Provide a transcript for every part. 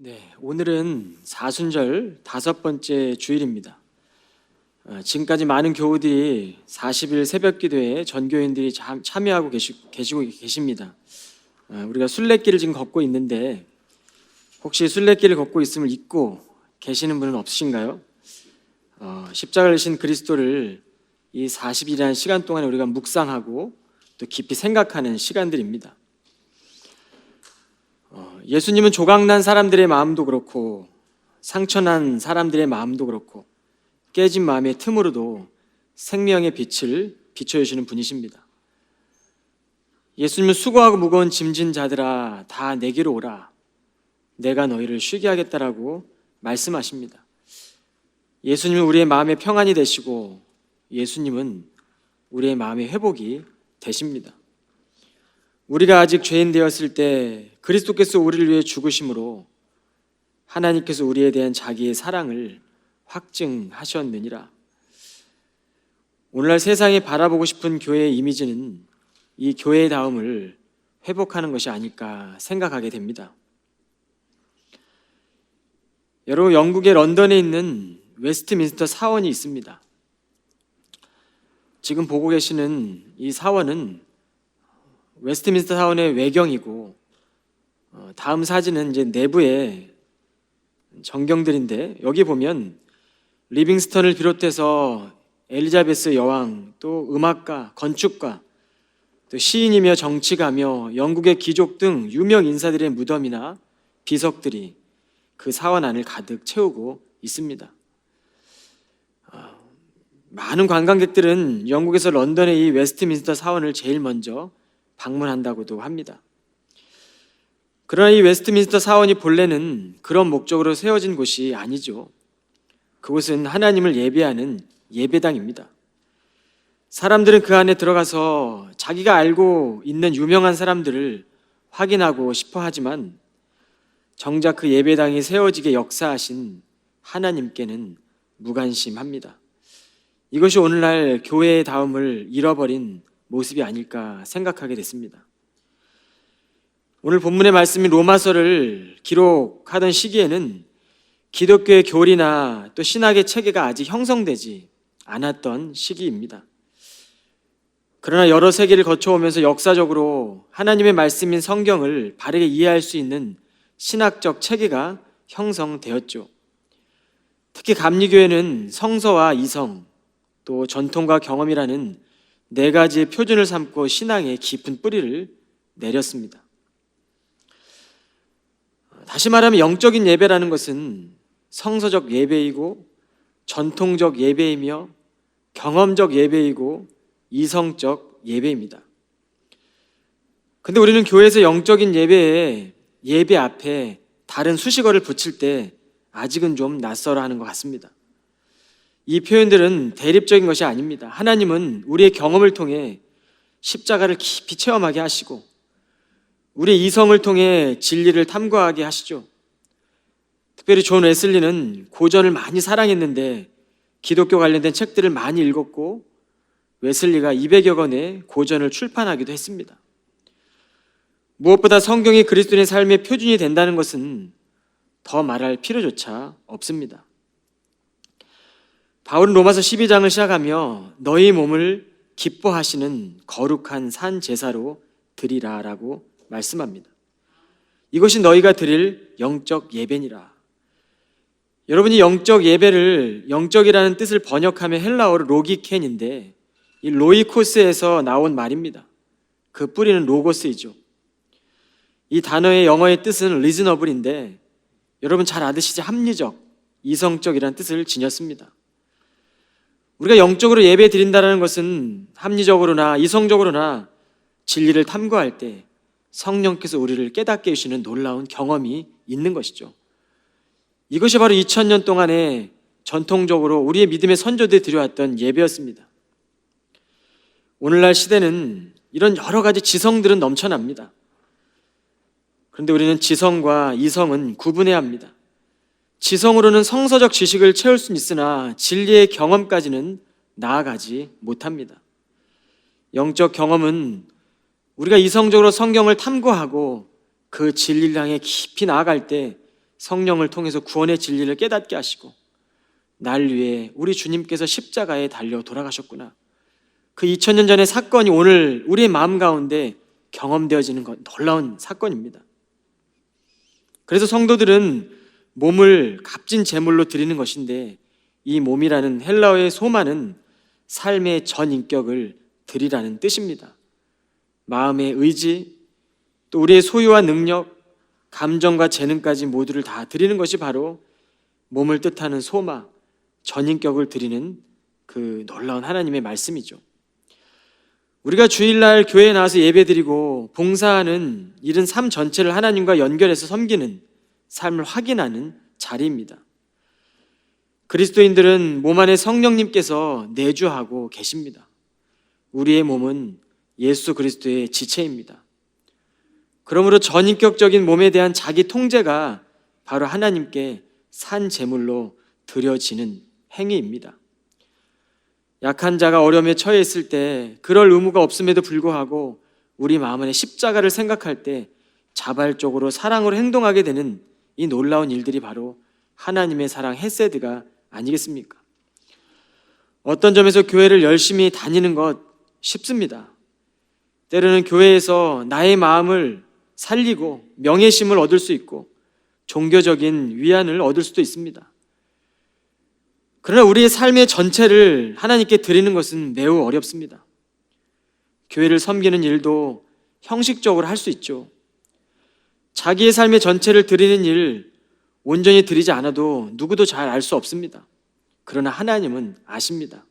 네, 오늘은 사순절 5번째 주일입니다. 지금까지 많은 교우들이 40일 새벽기도에 전교인들이 참여하고 계시고 계십니다. 우리가 순례길을 지금 걷고 있는데 혹시 순례길을 걷고 있음을 잊고 계시는 분은 없으신가요? 십자가를 지신 그리스도를 이 40일이라는 시간 동안에 우리가 묵상하고 또 깊이 생각하는 시간들입니다. 예수님은 조각난 사람들의 마음도 그렇고 상처난 사람들의 마음도 그렇고 깨진 마음의 틈으로도 생명의 빛을 비춰주시는 분이십니다. 예수님은 수고하고 무거운 짐진 자들아 다 내게로 오라 내가 너희를 쉬게 하겠다라고 말씀하십니다. 예수님은 우리의 마음의 평안이 되시고 예수님은 우리의 마음의 회복이 되십니다. 우리가 아직 죄인 되었을 때 그리스도께서 우리를 위해 죽으심으로 하나님께서 우리에 대한 자기의 사랑을 확증하셨느니라. 오늘날 세상에 바라보고 싶은 교회의 이미지는 이 교회다움을 회복하는 것이 아닐까 생각하게 됩니다. 여러분, 영국의 런던에 있는 웨스트민스터 사원이 있습니다. 지금 보고 계시는 이 사원은 웨스트민스터 사원의 외경이고 다음 사진은 이제 내부의 전경들인데 여기 보면 리빙스턴을 비롯해서 엘리자베스 여왕, 또 음악가, 건축가, 또 시인이며 정치가며 영국의 귀족 등 유명 인사들의 무덤이나 비석들이 그 사원 안을 가득 채우고 있습니다. 많은 관광객들은 영국에서 런던의 이 웨스트민스터 사원을 제일 먼저 방문한다고도 합니다. 그러나 이 웨스트민스터 사원이 본래는 그런 목적으로 세워진 곳이 아니죠. 그곳은 하나님을 예배하는 예배당입니다. 사람들은 그 안에 들어가서 자기가 알고 있는 유명한 사람들을 확인하고 싶어 하지만 정작 그 예배당이 세워지게 역사하신 하나님께는 무관심합니다. 이것이 오늘날 교회의 다움을 잃어버린 모습이 아닐까 생각하게 됐습니다. 오늘 본문의 말씀인 로마서를 기록하던 시기에는 기독교의 교리나 또 신학의 체계가 아직 형성되지 않았던 시기입니다. 그러나 여러 세기를 거쳐오면서 역사적으로 하나님의 말씀인 성경을 바르게 이해할 수 있는 신학적 체계가 형성되었죠. 특히 감리교회는 성서와 이성, 또 전통과 경험이라는 4가지의 표준을 삼고 신앙의 깊은 뿌리를 내렸습니다. 다시 말하면 영적인 예배라는 것은 성서적 예배이고 전통적 예배이며 경험적 예배이고 이성적 예배입니다. 근데 우리는 교회에서 영적인 예배에 예배 앞에 다른 수식어를 붙일 때 아직은 좀 낯설어 하는 것 같습니다. 이 표현들은 대립적인 것이 아닙니다. 하나님은 우리의 경험을 통해 십자가를 깊이 체험하게 하시고 우리의 이성을 통해 진리를 탐구하게 하시죠. 특별히 존 웨슬리는 고전을 많이 사랑했는데 기독교 관련된 책들을 많이 읽었고 웨슬리가 200여 권의 고전을 출판하기도 했습니다. 무엇보다 성경이 그리스도인의 삶의 표준이 된다는 것은 더 말할 필요조차 없습니다. 바울은 로마서 12장을 시작하며 너희 몸을 기뻐하시는 거룩한 산 제사로 드리라 라고 말씀합니다. 이것이 너희가 드릴 영적 예배니라. 여러분이 영적 예배를 영적이라는 뜻을 번역하면 헬라어로 로기켄인데 이 로이코스에서 나온 말입니다. 그 뿌리는 로고스이죠. 이 단어의 영어의 뜻은 리즈너블인데 여러분 잘 아시지 합리적, 이성적이라는 뜻을 지녔습니다. 우리가 영적으로 예배 드린다는 것은 합리적으로나 이성적으로나 진리를 탐구할 때 성령께서 우리를 깨닫게 해주시는 놀라운 경험이 있는 것이죠. 이것이 바로 2000년 동안에 전통적으로 우리의 믿음의 선조들이 드려왔던 예배였습니다. 오늘날 시대는 이런 여러 가지 지성들은 넘쳐납니다. 그런데 우리는 지성과 이성은 구분해야 합니다. 지성으로는 성서적 지식을 채울 수는 있으나 진리의 경험까지는 나아가지 못합니다. 영적 경험은 우리가 이성적으로 성경을 탐구하고 그 진리를 향해 깊이 나아갈 때 성령을 통해서 구원의 진리를 깨닫게 하시고 날 위해 우리 주님께서 십자가에 달려 돌아가셨구나. 그 2000년 전의 사건이 오늘 우리의 마음 가운데 경험되어지는 것, 놀라운 사건입니다. 그래서 성도들은 몸을 값진 제물로 드리는 것인데, 이 몸이라는 헬라어의 소마는 삶의 전 인격을 드리라는 뜻입니다. 마음의 의지, 또 우리의 소유와 능력, 감정과 재능까지 모두를 다 드리는 것이 바로 몸을 뜻하는 소마, 전인격을 드리는 그 놀라운 하나님의 말씀이죠. 우리가 주일날 교회에 나와서 예배드리고 봉사하는 일은 삶 전체를 하나님과 연결해서 섬기는 삶을 확인하는 자리입니다. 그리스도인들은 몸 안에 성령님께서 내주하고 계십니다. 우리의 몸은 예수 그리스도의 지체입니다. 그러므로 전인격적인 몸에 대한 자기 통제가 바로 하나님께 산 제물로 드려지는 행위입니다. 약한 자가 어려움에 처해 있을 때 그럴 의무가 없음에도 불구하고 우리 마음 안에 십자가를 생각할 때 자발적으로 사랑으로 행동하게 되는 이 놀라운 일들이 바로 하나님의 사랑 헤세드가 아니겠습니까? 어떤 점에서 교회를 열심히 다니는 것 쉽습니다. 때로는 교회에서 나의 마음을 살리고 명예심을 얻을 수 있고 종교적인 위안을 얻을 수도 있습니다. 그러나 우리의 삶의 전체를 하나님께 드리는 것은 매우 어렵습니다. 교회를 섬기는 일도 형식적으로 할 수 있죠. 자기의 삶의 전체를 드리는 일 온전히 드리지 않아도 누구도 잘 알 수 없습니다. 그러나 하나님은 아십니다.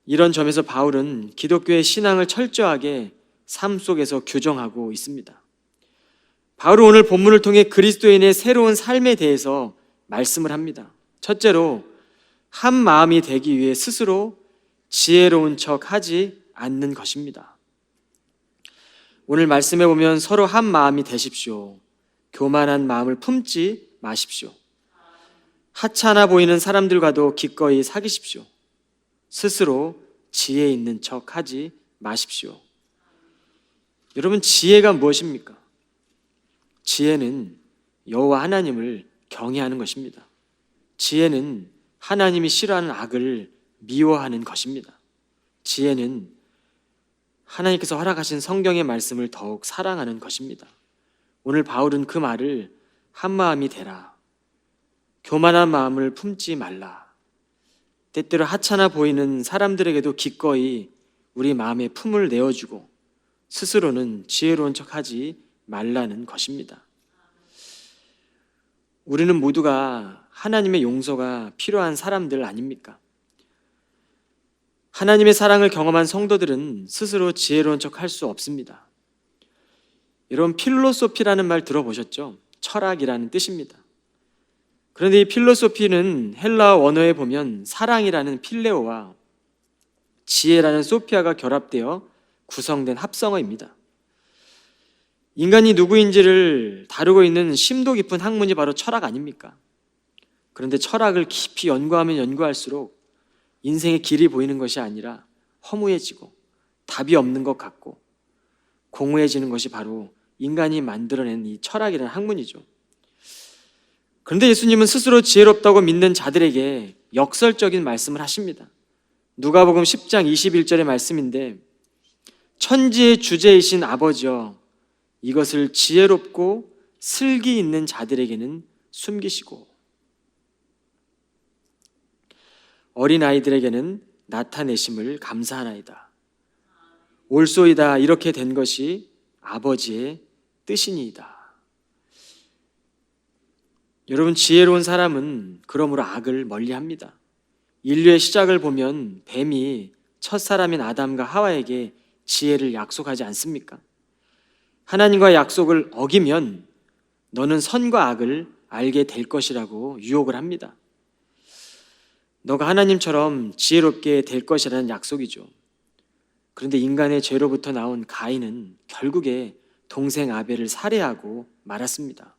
이런 점에서 바울은 기독교의 신앙을 철저하게 삶 속에서 규정하고 있습니다. 바울은 오늘 본문을 통해 그리스도인의 새로운 삶에 대해서 말씀을 합니다. 첫째로, 한 마음이 되기 위해 스스로 지혜로운 척 하지 않는 것입니다. 오늘 말씀해 보면 서로 한 마음이 되십시오. 교만한 마음을 품지 마십시오. 하찮아 보이는 사람들과도 기꺼이 사귀십시오. 스스로 지혜 있는 척 하지 마십시오. 여러분, 지혜가 무엇입니까? 지혜는 여호와 하나님을 경외하는 것입니다. 지혜는 하나님이 싫어하는 악을 미워하는 것입니다. 지혜는 하나님께서 허락하신 성경의 말씀을 더욱 사랑하는 것입니다. 오늘 바울은 그 말을 한 마음이 되라, 교만한 마음을 품지 말라, 때때로 하찮아 보이는 사람들에게도 기꺼이 우리 마음에 품을 내어주고 스스로는 지혜로운 척하지 말라는 것입니다. 우리는 모두가 하나님의 용서가 필요한 사람들 아닙니까? 하나님의 사랑을 경험한 성도들은 스스로 지혜로운 척 할 수 없습니다. 여러분, 필로소피라는 말 들어보셨죠? 철학이라는 뜻입니다. 그런데 이 필로소피는 헬라어 원어에 보면 사랑이라는 필레오와 지혜라는 소피아가 결합되어 구성된 합성어입니다. 인간이 누구인지를 다루고 있는 심도 깊은 학문이 바로 철학 아닙니까? 그런데 철학을 깊이 연구하면 연구할수록 인생의 길이 보이는 것이 아니라 허무해지고 답이 없는 것 같고 공허해지는 것이 바로 인간이 만들어낸 이 철학이라는 학문이죠. 그런데 예수님은 스스로 지혜롭다고 믿는 자들에게 역설적인 말씀을 하십니다. 누가복음 10장 21절의 말씀인데, 천지의 주제이신 아버지여, 이것을 지혜롭고 슬기 있는 자들에게는 숨기시고 어린아이들에게는 나타내심을 감사하나이다. 옳소이다, 이렇게 된 것이 아버지의 뜻이니이다. 여러분, 지혜로운 사람은 그러므로 악을 멀리합니다. 인류의 시작을 보면 뱀이 첫사람인 아담과 하와에게 지혜를 약속하지 않습니까? 하나님과 약속을 어기면 너는 선과 악을 알게 될 것이라고 유혹을 합니다. 너가 하나님처럼 지혜롭게 될 것이라는 약속이죠. 그런데 인간의 죄로부터 나온 가인은 결국에 동생 아벨을 살해하고 말았습니다.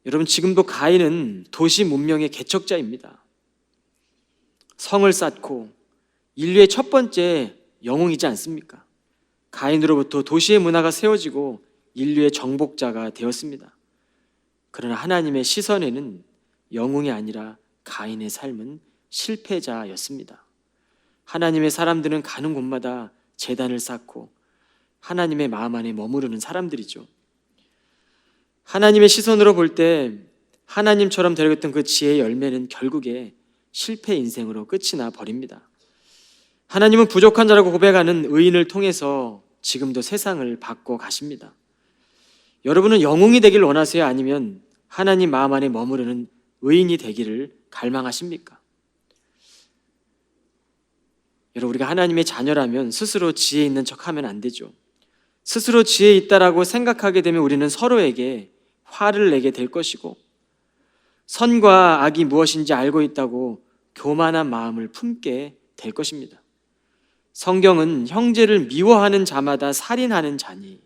여러분, 지금도 가인은 도시 문명의 개척자입니다. 성을 쌓고 인류의 첫 번째 영웅이지 않습니까? 가인으로부터 도시의 문화가 세워지고 인류의 정복자가 되었습니다. 그러나 하나님의 시선에는 영웅이 아니라 가인의 삶은 실패자였습니다. 하나님의 사람들은 가는 곳마다 제단을 쌓고 하나님의 마음 안에 머무르는 사람들이죠. 하나님의 시선으로 볼 때 하나님처럼 되려던 그 지혜의 열매는 결국에 실패 인생으로 끝이 나 버립니다. 하나님은 부족한 자라고 고백하는 의인을 통해서 지금도 세상을 바꿔 가십니다. 여러분은 영웅이 되길 원하세요? 아니면 하나님 마음 안에 머무르는 의인이 되기를 갈망하십니까? 여러분, 우리가 하나님의 자녀라면 스스로 지혜 있는 척하면 안 되죠. 스스로 지혜 있다라고 생각하게 되면 우리는 서로에게 화를 내게 될 것이고, 선과 악이 무엇인지 알고 있다고 교만한 마음을 품게 될 것입니다. 성경은 형제를 미워하는 자마다 살인하는 자니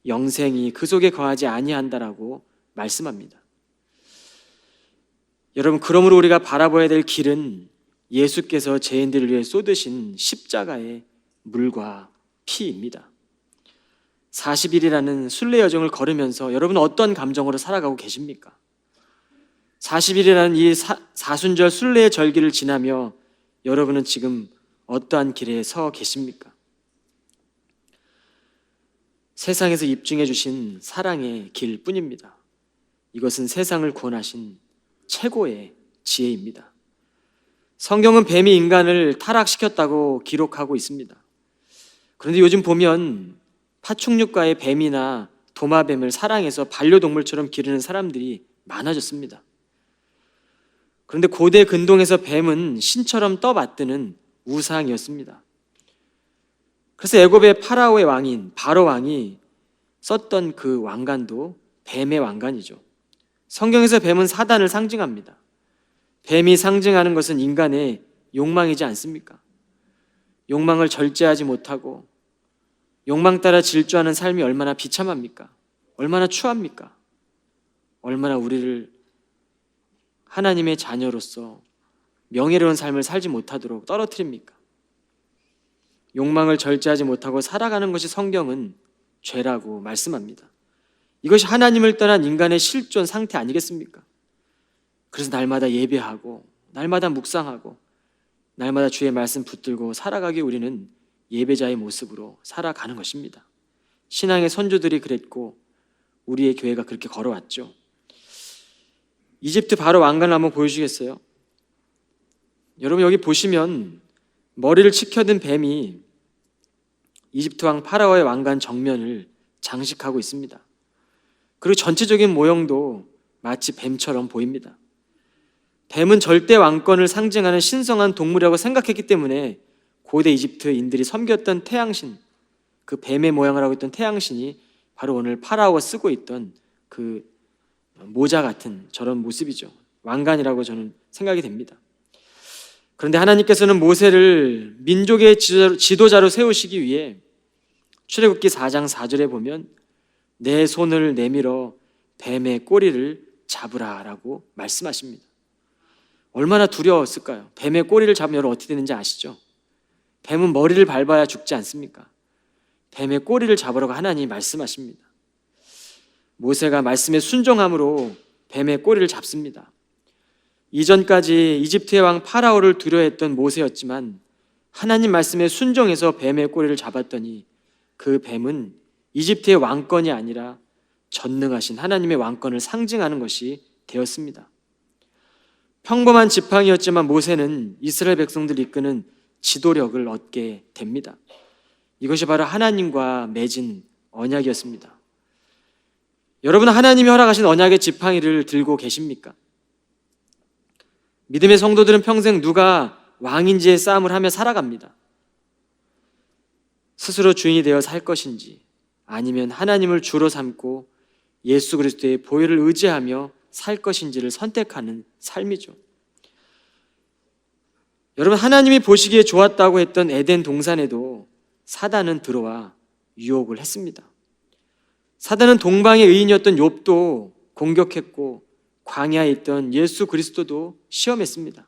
영생이 그 속에 거하지 아니한다라고 말씀합니다. 여러분, 그러므로 우리가 바라봐야 될 길은 예수께서 죄인들을 위해 쏟으신 십자가의 물과 피입니다. 40일이라는 순례 여정을 걸으면서 여러분 어떤 감정으로 살아가고 계십니까? 40일이라는 이 사순절 순례의 절기를 지나며 여러분은 지금 어떠한 길에 서 계십니까? 세상에서 입증해 주신 사랑의 길 뿐입니다. 이것은 세상을 구원하신 최고의 지혜입니다. 성경은 뱀이 인간을 타락시켰다고 기록하고 있습니다. 그런데 요즘 보면 파충류과의 뱀이나 도마뱀을 사랑해서 반려동물처럼 기르는 사람들이 많아졌습니다. 그런데 고대 근동에서 뱀은 신처럼 떠받드는 우상이었습니다. 그래서 애굽의 파라오의 왕인 바로 왕이 썼던 그 왕관도 뱀의 왕관이죠. 성경에서 뱀은 사단을 상징합니다. 뱀이 상징하는 것은 인간의 욕망이지 않습니까? 욕망을 절제하지 못하고 욕망 따라 질주하는 삶이 얼마나 비참합니까? 얼마나 추합니까? 얼마나 우리를 하나님의 자녀로서 명예로운 삶을 살지 못하도록 떨어뜨립니까? 욕망을 절제하지 못하고 살아가는 것이 성경은 죄라고 말씀합니다. 이것이 하나님을 떠난 인간의 실존 상태 아니겠습니까? 그래서 날마다 예배하고 날마다 묵상하고 날마다 주의 말씀 붙들고 살아가기 우리는 예배자의 모습으로 살아가는 것입니다. 신앙의 선조들이 그랬고 우리의 교회가 그렇게 걸어왔죠. 이집트 바로 왕관을 한번 보여주시겠어요? 여러분, 여기 보시면 머리를 치켜든 뱀이 이집트 왕 파라오의 왕관 정면을 장식하고 있습니다. 그리고 전체적인 모형도 마치 뱀처럼 보입니다. 뱀은 절대 왕권을 상징하는 신성한 동물이라고 생각했기 때문에 고대 이집트인들이 섬겼던 태양신, 그 뱀의 모양을 하고 있던 태양신이 바로 오늘 파라오가 쓰고 있던 그 모자 같은 저런 모습이죠. 왕관이라고 저는 생각이 됩니다. 그런데 하나님께서는 모세를 민족의 지도자로 세우시기 위해 출애굽기 4장 4절에 보면 내 손을 내밀어 뱀의 꼬리를 잡으라라고 말씀하십니다. 얼마나 두려웠을까요? 뱀의 꼬리를 잡으면 여러분 어떻게 되는지 아시죠? 뱀은 머리를 밟아야 죽지 않습니까? 뱀의 꼬리를 잡으라고 하나님이 말씀하십니다. 모세가 말씀에 순종함으로 뱀의 꼬리를 잡습니다. 이전까지 이집트의 왕 파라오를 두려워했던 모세였지만 하나님 말씀에 순종해서 뱀의 꼬리를 잡았더니 그 뱀은 이집트의 왕권이 아니라 전능하신 하나님의 왕권을 상징하는 것이 되었습니다. 평범한 지팡이였지만 모세는 이스라엘 백성들을 이끄는 지도력을 얻게 됩니다. 이것이 바로 하나님과 맺은 언약이었습니다. 여러분, 하나님이 허락하신 언약의 지팡이를 들고 계십니까? 믿음의 성도들은 평생 누가 왕인지의 싸움을 하며 살아갑니다. 스스로 주인이 되어 살 것인지 아니면 하나님을 주로 삼고 예수 그리스도의 보혈을 의지하며 살 것인지를 선택하는 삶이죠. 여러분, 하나님이 보시기에 좋았다고 했던 에덴 동산에도 사단은 들어와 유혹을 했습니다. 사단은 동방의 의인이었던 욥도 공격했고 광야에 있던 예수 그리스도도 시험했습니다.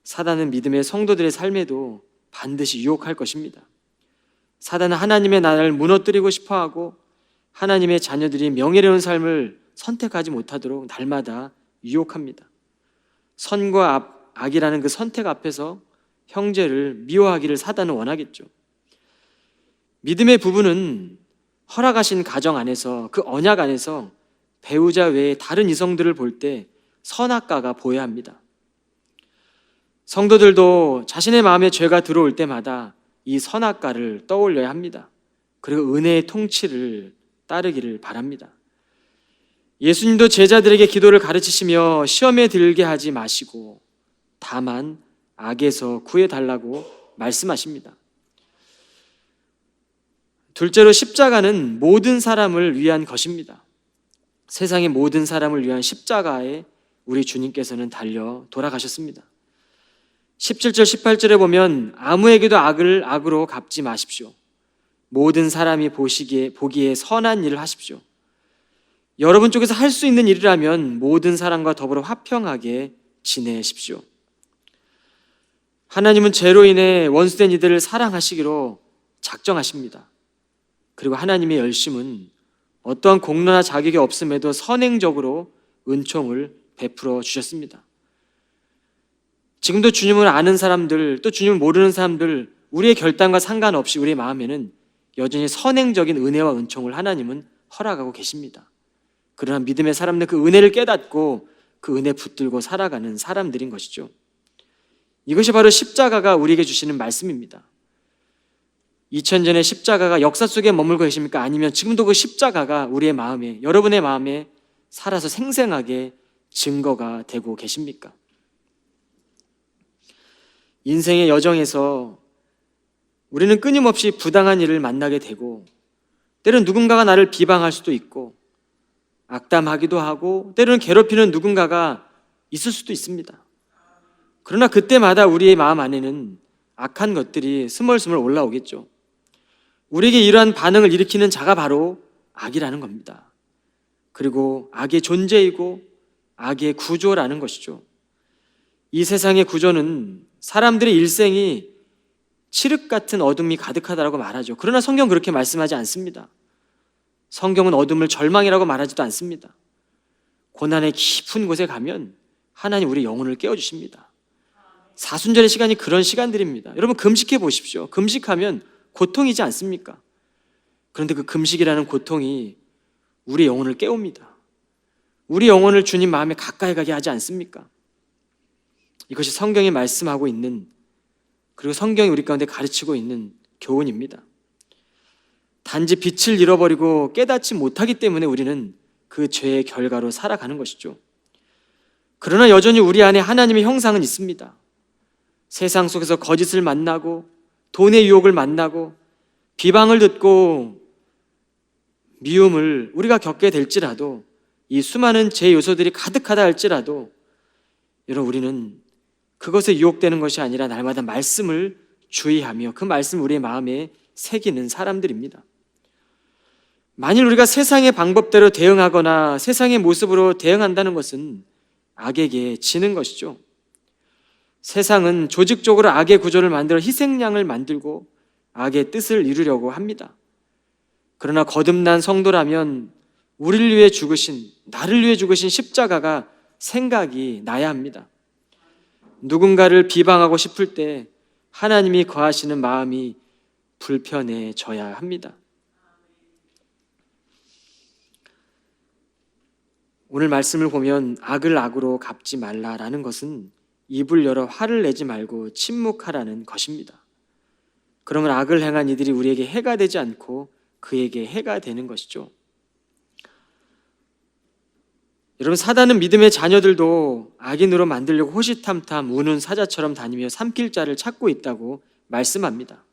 사단은 믿음의 성도들의 삶에도 반드시 유혹할 것입니다. 사단은 하나님의 나라를 무너뜨리고 싶어하고 하나님의 자녀들이 명예로운 삶을 선택하지 못하도록 날마다 유혹합니다. 선과 악이라는 그 선택 앞에서 형제를 미워하기를 사단은 원하겠죠. 믿음의 부부는 허락하신 가정 안에서, 그 언약 안에서 배우자 외에 다른 이성들을 볼 때 선악과가 보여야 합니다. 성도들도 자신의 마음에 죄가 들어올 때마다 이 선악과를 떠올려야 합니다. 그리고 은혜의 통치를 따르기를 바랍니다. 예수님도 제자들에게 기도를 가르치시며 시험에 들게 하지 마시고 다만 악에서 구해달라고 말씀하십니다. 둘째로 십자가는 모든 사람을 위한 것입니다. 세상의 모든 사람을 위한 십자가에 우리 주님께서는 달려 돌아가셨습니다. 17절 18절에 보면 아무에게도 악을 악으로 갚지 마십시오. 모든 사람이 보기에 선한 일을 하십시오. 여러분 쪽에서 할 수 있는 일이라면 모든 사람과 더불어 화평하게 지내십시오. 하나님은 죄로 인해 원수된 이들을 사랑하시기로 작정하십니다. 그리고 하나님의 열심은 어떠한 공로나 자격이 없음에도 선행적으로 은총을 베풀어 주셨습니다. 지금도 주님을 아는 사람들, 또 주님을 모르는 사람들, 우리의 결단과 상관없이 우리의 마음에는 여전히 선행적인 은혜와 은총을 하나님은 허락하고 계십니다. 그러나 믿음의 사람들, 그 은혜를 깨닫고 그 은혜 붙들고 살아가는 사람들인 것이죠. 이것이 바로 십자가가 우리에게 주시는 말씀입니다. 2000년의 십자가가 역사 속에 머물고 계십니까? 아니면 지금도 그 십자가가 우리의 마음에, 여러분의 마음에 살아서 생생하게 증거가 되고 계십니까? 인생의 여정에서 우리는 끊임없이 부당한 일을 만나게 되고, 때로는 누군가가 나를 비방할 수도 있고, 악담하기도 하고, 때로는 괴롭히는 누군가가 있을 수도 있습니다. 그러나 그때마다 우리의 마음 안에는 악한 것들이 스멀스멀 올라오겠죠. 우리에게 이러한 반응을 일으키는 자가 바로 악이라는 겁니다. 그리고 악의 존재이고 악의 구조라는 것이죠. 이 세상의 구조는 사람들의 일생이 칠흑 같은 어둠이 가득하다라고 말하죠. 그러나 성경은 그렇게 말씀하지 않습니다. 성경은 어둠을 절망이라고 말하지도 않습니다. 고난의 깊은 곳에 가면 하나님 우리 영혼을 깨워주십니다. 사순절의 시간이 그런 시간들입니다. 여러분 금식해 보십시오. 금식하면 고통이지 않습니까? 그런데 그 금식이라는 고통이 우리 영혼을 깨웁니다. 우리 영혼을 주님 마음에 가까이 가게 하지 않습니까? 이것이 성경이 말씀하고 있는, 그리고 성경이 우리 가운데 가르치고 있는 교훈입니다. 단지 빛을 잃어버리고 깨닫지 못하기 때문에 우리는 그 죄의 결과로 살아가는 것이죠. 그러나 여전히 우리 안에 하나님의 형상은 있습니다. 세상 속에서 거짓을 만나고 돈의 유혹을 만나고 비방을 듣고 미움을 우리가 겪게 될지라도, 이 수많은 죄 요소들이 가득하다 할지라도 여러분 우리는 그것에 유혹되는 것이 아니라 날마다 말씀을 주의하며 그 말씀을 우리의 마음에 새기는 사람들입니다. 만일 우리가 세상의 방법대로 대응하거나 세상의 모습으로 대응한다는 것은 악에게 지는 것이죠. 세상은 조직적으로 악의 구조를 만들어 희생양을 만들고 악의 뜻을 이루려고 합니다. 그러나 거듭난 성도라면 우리를 위해 죽으신, 나를 위해 죽으신 십자가가 생각이 나야 합니다. 누군가를 비방하고 싶을 때 하나님이 거하시는 마음이 불편해져야 합니다. 오늘 말씀을 보면 악을 악으로 갚지 말라라는 것은 입을 열어 화를 내지 말고 침묵하라는 것입니다. 그러면 악을 행한 이들이 우리에게 해가 되지 않고 그에게 해가 되는 것이죠. 여러분, 사단은 믿음의 자녀들도 악인으로 만들려고 호시탐탐 우는 사자처럼 다니며 삼킬 자를 찾고 있다고 말씀합니다.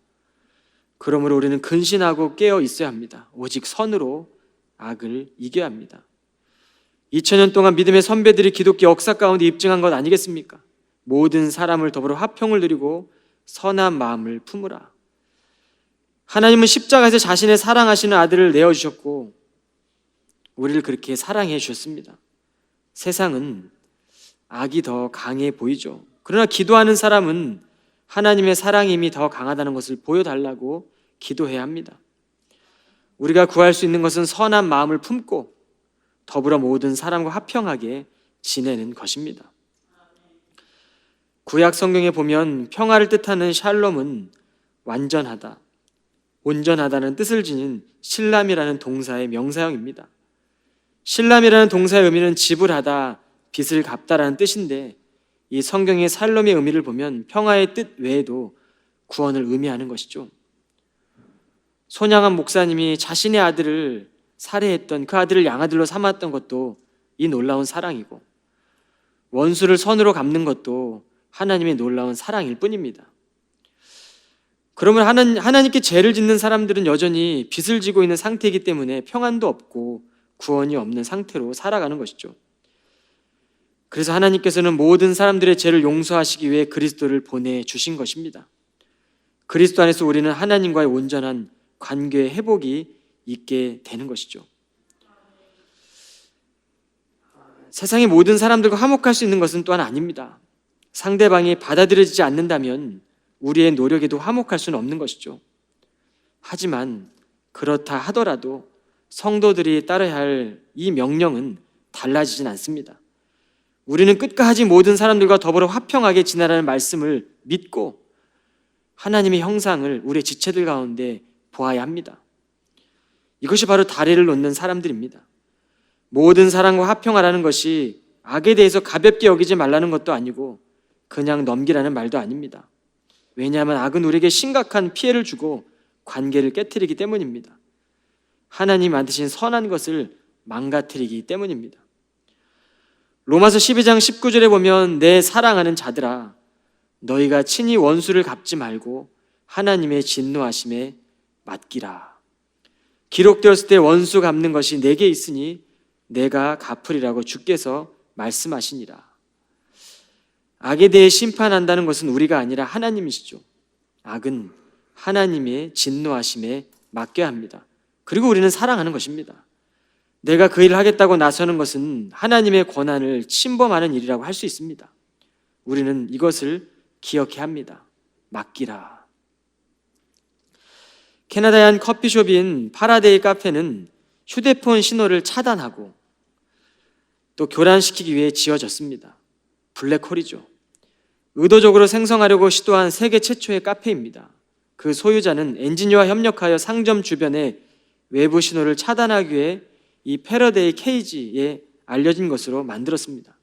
그러므로 우리는 근신하고 깨어 있어야 합니다. 오직 선으로 악을 이겨야 합니다. 2000년 동안 믿음의 선배들이 기독교 역사 가운데 입증한 것 아니겠습니까? 모든 사람을 더불어 화평을 누리고 선한 마음을 품으라. 하나님은 십자가에서 자신의 사랑하시는 아들을 내어주셨고 우리를 그렇게 사랑해 주셨습니다. 세상은 악이 더 강해 보이죠. 그러나 기도하는 사람은 하나님의 사랑임이 더 강하다는 것을 보여달라고 기도해야 합니다. 우리가 구할 수 있는 것은 선한 마음을 품고 더불어 모든 사람과 화평하게 지내는 것입니다. 구약 성경에 보면 평화를 뜻하는 샬롬은 완전하다, 온전하다는 뜻을 지닌 실람이라는 동사의 명사형입니다. 실람이라는 동사의 의미는 지불하다, 빚을 갚다라는 뜻인데 이 성경의 샬롬의 의미를 보면 평화의 뜻 외에도 구원을 의미하는 것이죠. 손양한 목사님이 자신의 아들을 살해했던 그 아들을 양아들로 삼았던 것도 이 놀라운 사랑이고, 원수를 선으로 갚는 것도 하나님의 놀라운 사랑일 뿐입니다. 그러면 하나님께 죄를 짓는 사람들은 여전히 빚을 지고 있는 상태이기 때문에 평안도 없고 구원이 없는 상태로 살아가는 것이죠. 그래서 하나님께서는 모든 사람들의 죄를 용서하시기 위해 그리스도를 보내주신 것입니다. 그리스도 안에서 우리는 하나님과의 온전한 관계의 회복이 있게 되는 것이죠. 세상의 모든 사람들과 화목할 수 있는 것은 또한 아닙니다. 상대방이 받아들여지지 않는다면 우리의 노력에도 화목할 수는 없는 것이죠. 하지만 그렇다 하더라도 성도들이 따라야 할 이 명령은 달라지진 않습니다. 우리는 끝까지 모든 사람들과 더불어 화평하게 지내라는 말씀을 믿고 하나님의 형상을 우리의 지체들 가운데 보아야 합니다. 이것이 바로 다리를 놓는 사람들입니다. 모든 사람과 화평하라는 것이 악에 대해서 가볍게 여기지 말라는 것도 아니고 그냥 넘기라는 말도 아닙니다. 왜냐하면 악은 우리에게 심각한 피해를 주고 관계를 깨트리기 때문입니다. 하나님 만드신 선한 것을 망가뜨리기 때문입니다. 로마서 12장 19절에 보면 내 사랑하는 자들아 너희가 친히 원수를 갚지 말고 하나님의 진노하심에 맡기라. 기록되었을 때 원수 갚는 것이 내게 있으니 내가 갚으리라고 주께서 말씀하시니라. 악에 대해 심판한다는 것은 우리가 아니라 하나님이시죠. 악은 하나님의 진노하심에 맡겨야 합니다. 그리고 우리는 사랑하는 것입니다. 내가 그 일을 하겠다고 나서는 것은 하나님의 권한을 침범하는 일이라고 할 수 있습니다. 우리는 이것을 기억해야 합니다. 맡기라. 캐나다의 한 커피숍인 파라데이 카페는 휴대폰 신호를 차단하고 또 교란시키기 위해 지어졌습니다. 블랙홀이죠. 의도적으로 생성하려고 시도한 세계 최초의 카페입니다. 그 소유자는 엔지니어와 협력하여 상점 주변에 외부 신호를 차단하기 위해 이 패러데이 케이지에 알려진 것으로 만들었습니다.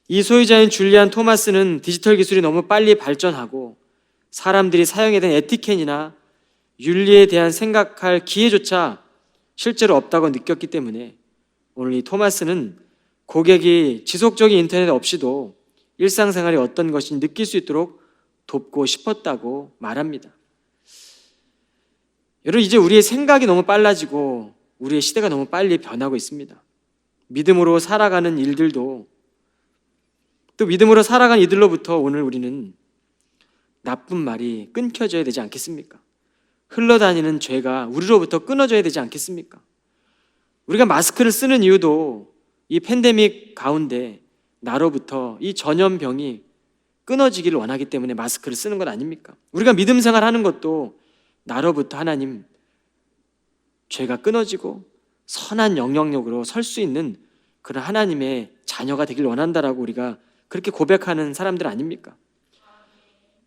이 소유자인 줄리안 토마스는 디지털 기술이 너무 빨리 발전하고 사람들이 사용에 대한 에티켓이나 윤리에 대한 생각할 기회조차 실제로 없다고 느꼈기 때문에 오늘 이 토마스는 고객이 지속적인 인터넷 없이도 일상생활이 어떤 것인지 느낄 수 있도록 돕고 싶었다고 말합니다. 여러분, 이제 우리의 생각이 너무 빨라지고 우리의 시대가 너무 빨리 변하고 있습니다. 믿음으로 살아가는 일들도 또 믿음으로 살아가는 이들로부터 오늘 우리는 나쁜 말이 끊겨져야 되지 않겠습니까? 흘러다니는 죄가 우리로부터 끊어져야 되지 않겠습니까? 우리가 마스크를 쓰는 이유도 이 팬데믹 가운데 나로부터 이 전염병이 끊어지기를 원하기 때문에 마스크를 쓰는 것 아닙니까? 우리가 믿음 생활하는 것도 나로부터 하나님 죄가 끊어지고 선한 영향력으로 설 수 있는 그런 하나님의 자녀가 되길 원한다라고 우리가 그렇게 고백하는 사람들 아닙니까?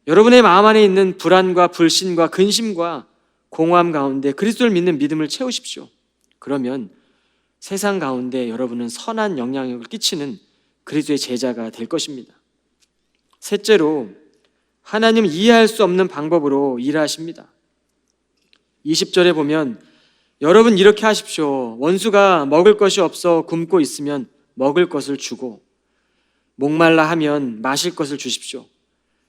여러분의 마음 안에 있는 불안과 불신과 근심과 공허함 가운데 그리스도를 믿는 믿음을 채우십시오. 그러면 세상 가운데 여러분은 선한 영향력을 끼치는 그리스도의 제자가 될 것입니다. 셋째로, 하나님 이해할 수 없는 방법으로 일하십니다. 20절에 보면 여러분 이렇게 하십시오. 원수가 먹을 것이 없어 굶고 있으면 먹을 것을 주고 목말라 하면 마실 것을 주십시오.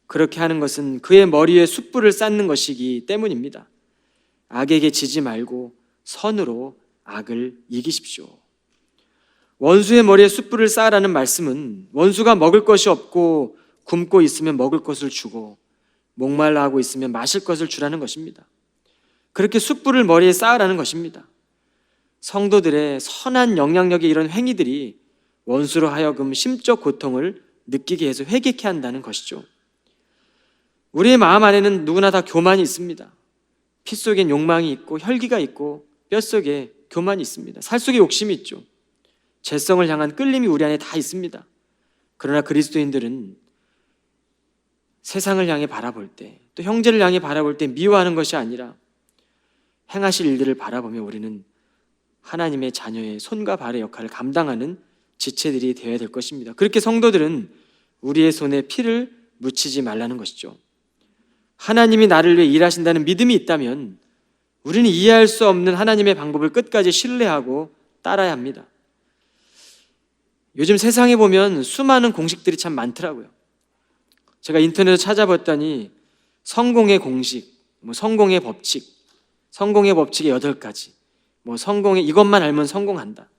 그렇게 하는 것은 그의 머리에 숯불을 쌓는 것이기 때문입니다. 악에게 지지 말고 선으로 악을 이기십시오. 원수의 머리에 숯불을 쌓으라는 말씀은 원수가 먹을 것이 없고 굶고 있으면 먹을 것을 주고 목말라 하고 있으면 마실 것을 주라는 것입니다. 그렇게 숯불을 머리에 쌓으라는 것입니다. 성도들의 선한 영향력의 이런 행위들이 원수로 하여금 심적 고통을 느끼게 해서 회개케 한다는 것이죠. 우리의 마음 안에는 누구나 다 교만이 있습니다. 피 속엔 욕망이 있고 혈기가 있고 뼛속에 교만이 있습니다. 살 속에 욕심이 있죠. 죄성을 향한 끌림이 우리 안에 다 있습니다. 그러나 그리스도인들은 세상을 향해 바라볼 때, 또 형제를 향해 바라볼 때 미워하는 것이 아니라 행하실 일들을 바라보며 우리는 하나님의 자녀의 손과 발의 역할을 감당하는 지체들이 되어야 될 것입니다. 그렇게 성도들은 우리의 손에 피를 묻히지 말라는 것이죠. 하나님이 나를 위해 일하신다는 믿음이 있다면 우리는 이해할 수 없는 하나님의 방법을 끝까지 신뢰하고 따라야 합니다. 요즘 세상에 보면 수많은 공식들이 참 많더라고요. 제가 인터넷에 찾아봤더니 성공의 공식, 성공의 법칙, 성공의 법칙의 8가지, 성공의 이것만 알면 성공한다.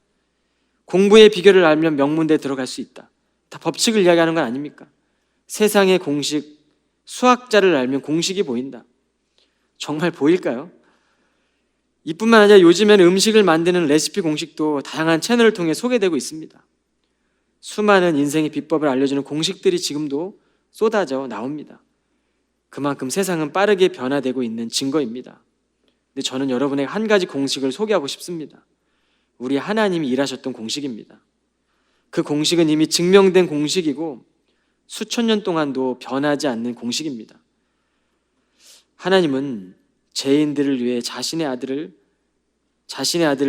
공부의 비결을 알면 명문대에 들어갈 수 있다. 다 법칙을 이야기하는 건 아닙니까? 세상의 공식, 수학자를 알면 공식이 보인다. 정말 보일까요? 이뿐만 아니라 요즘에는 음식을 만드는 레시피 공식도 다양한 채널을 통해 소개되고 있습니다. 수많은 인생의 비법을 알려주는 공식들이 지금도 쏟아져 나옵니다. 그만큼 세상은 빠르게 변화되고 있는 증거입니다. 근데 저는 여러분에게 한 가지 공식을 소개하고 싶습니다. 우리 하나님이 일하셨던 공식입니다. 그 공식은 이미 증명된 공식이고 수천 년 동안도 변하지 않는 공식입니다. 하나님은 죄인들을 위해 자신의 아들을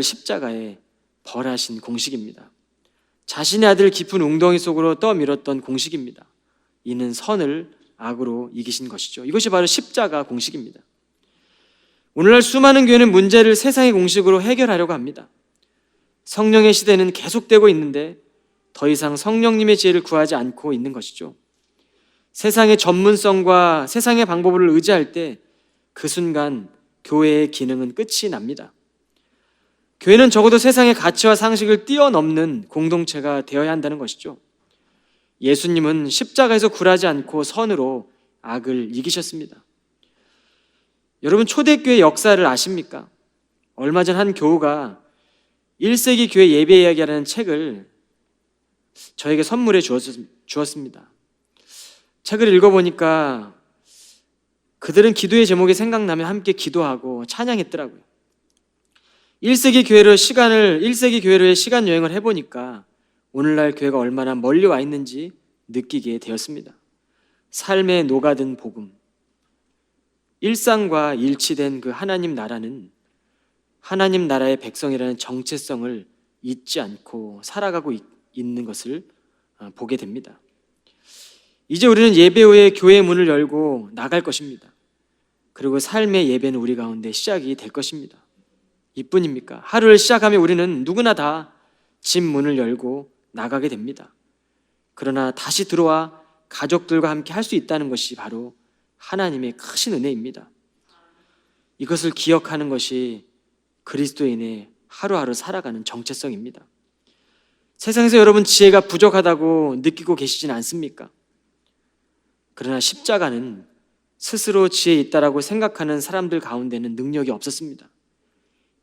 십자가에 벌하신 공식입니다. 자신의 아들을 깊은 웅덩이 속으로 떠밀었던 공식입니다. 이는 선을 악으로 이기신 것이죠. 이것이 바로 십자가 공식입니다. 오늘날 수많은 교회는 문제를 세상의 공식으로 해결하려고 합니다. 성령의 시대는 계속되고 있는데 더 이상 성령님의 지혜를 구하지 않고 있는 것이죠. 세상의 전문성과 세상의 방법을 의지할 때 그 순간 교회의 기능은 끝이 납니다. 교회는 적어도 세상의 가치와 상식을 뛰어넘는 공동체가 되어야 한다는 것이죠. 예수님은 십자가에서 굴하지 않고 선으로 악을 이기셨습니다. 여러분, 초대교회 역사를 아십니까? 얼마 전 한 교우가 1세기 교회 예배 이야기라는 책을 저에게 선물해 주었습니다. 책을 읽어보니까 그들은 기도의 제목이 생각나면 함께 기도하고 찬양했더라고요. 1세기 교회로의 시간 여행을 해보니까 오늘날 교회가 얼마나 멀리 와 있는지 느끼게 되었습니다. 삶에 녹아든 복음, 일상과 일치된 그 하나님 나라는 하나님 나라의 백성이라는 정체성을 잊지 않고 살아가고 있는 것을 보게 됩니다. 이제 우리는 예배 후에 교회의 문을 열고 나갈 것입니다. 그리고 삶의 예배는 우리 가운데 시작이 될 것입니다. 이뿐입니까? 하루를 시작하며 우리는 누구나 다 집 문을 열고 나가게 됩니다. 그러나 다시 들어와 가족들과 함께 할 수 있다는 것이 바로 하나님의 크신 은혜입니다. 이것을 기억하는 것이 그리스도인의 하루하루 살아가는 정체성입니다. 세상에서 여러분 지혜가 부족하다고 느끼고 계시진 않습니까? 그러나 십자가는 스스로 지혜 있다라고 생각하는 사람들 가운데는 능력이 없었습니다.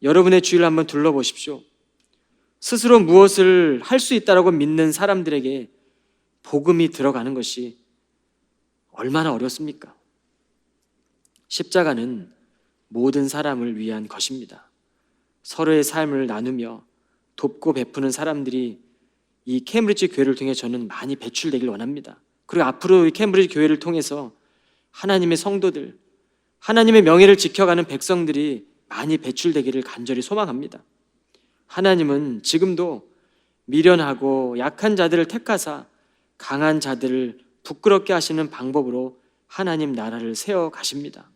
여러분의 주위를 한번 둘러보십시오. 스스로 무엇을 할 수 있다라고 믿는 사람들에게 복음이 들어가는 것이 얼마나 어렵습니까? 십자가는 모든 사람을 위한 것입니다. 서로의 삶을 나누며 돕고 베푸는 사람들이 이 케임브리지 교회를 통해 저는 많이 배출되길 원합니다. 그리고 앞으로 이 케임브리지 교회를 통해서 하나님의 성도들, 하나님의 명예를 지켜가는 백성들이 많이 배출되기를 간절히 소망합니다. 하나님은 지금도 미련하고 약한 자들을 택하사 강한 자들을 부끄럽게 하시는 방법으로 하나님 나라를 세워 가십니다.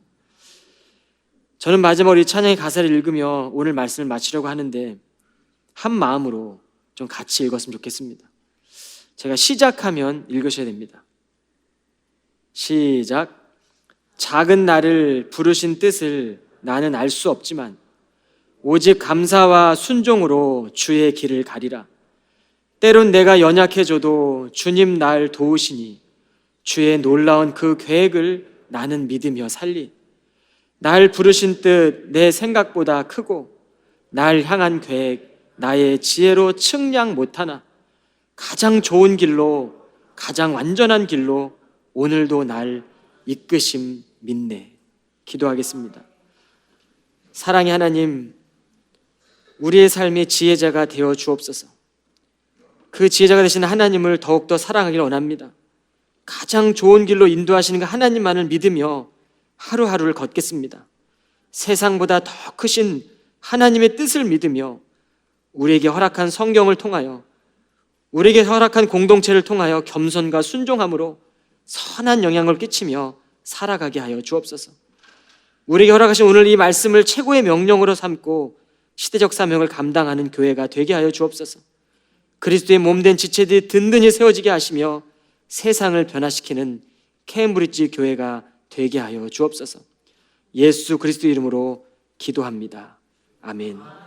저는 마지막으로 이 찬양의 가사를 읽으며 오늘 말씀을 마치려고 하는데 한 마음으로 좀 같이 읽었으면 좋겠습니다. 제가 시작하면 읽으셔야 됩니다. 시작. 작은 나를 부르신 뜻을 나는 알 수 없지만 오직 감사와 순종으로 주의 길을 가리라. 때론 내가 연약해져도 주님 날 도우시니 주의 놀라운 그 계획을 나는 믿으며 살리. 날 부르신 뜻 내 생각보다 크고 날 향한 계획 나의 지혜로 측량 못하나 가장 좋은 길로, 가장 완전한 길로 오늘도 날 이끄심 믿네. 기도하겠습니다. 사랑의 하나님, 우리의 삶의 지혜자가 되어 주옵소서. 그 지혜자가 되시는 하나님을 더욱더 사랑하길 원합니다. 가장 좋은 길로 인도하시는 그 하나님만을 믿으며 하루하루를 걷겠습니다. 세상보다 더 크신 하나님의 뜻을 믿으며 우리에게 허락한 성경을 통하여, 우리에게 허락한 공동체를 통하여 겸손과 순종함으로 선한 영향을 끼치며 살아가게 하여 주옵소서. 우리에게 허락하신 오늘 이 말씀을 최고의 명령으로 삼고 시대적 사명을 감당하는 교회가 되게 하여 주옵소서. 그리스도의 몸된 지체들이 든든히 세워지게 하시며 세상을 변화시키는 케임브리지 교회가 되게 하여 주옵소서. 예수 그리스도 이름으로 기도합니다. 아멘.